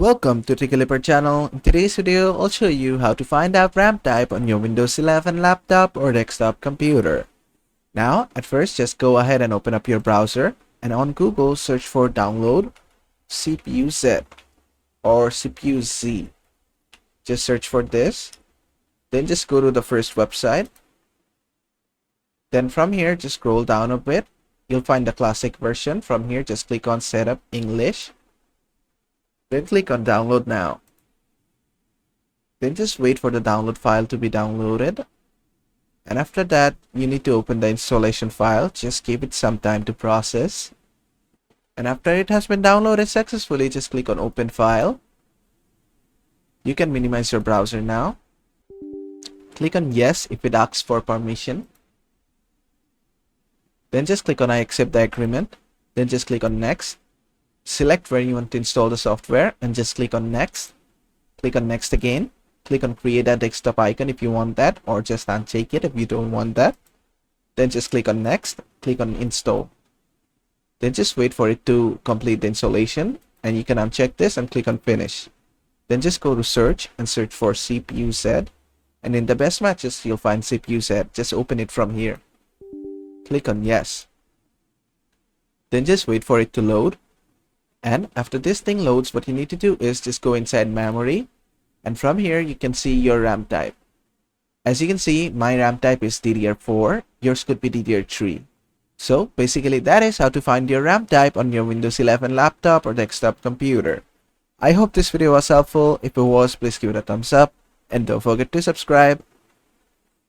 Welcome to Ticklipper channel. In today's video, I'll show you how to find out RAM type on your Windows 11 laptop or desktop computer. Now, at first, just go ahead and open up your browser and on Google, search for download CPU-Z or CPU-Z. Just search for this. Then just go to the first website. Then from here, just scroll down a bit. You'll find the classic version. From here, just click on Setup English. Then click on Download Now. Then just wait for the download file to be downloaded. And after that, you need to open the installation file. Just give it some time to process. And after it has been downloaded successfully, just click on Open File. You can minimize your browser now. Click on Yes if it asks for permission. Then just click on I accept the agreement. Then just click on Next. Select where you want to install the software and just click on Next. Click on Next again. Click on Create a Desktop icon if you want that, or just uncheck it if you don't want that. Then just click on Next. Click on Install. Then just wait for it to complete the installation, and you can uncheck this and click on Finish. Then just go to Search and search for CPU-Z, and in the best matches you'll find CPU-Z. Just open it from here. Click on Yes. Then just wait for it to load. And after this thing loads, what you need to do is just go inside memory. And from here, you can see your RAM type. As you can see, my RAM type is DDR4. Yours could be DDR3. So basically, that is how to find your RAM type on your Windows 11 laptop or desktop computer. I hope this video was helpful. If it was, please give it a thumbs up. And don't forget to subscribe.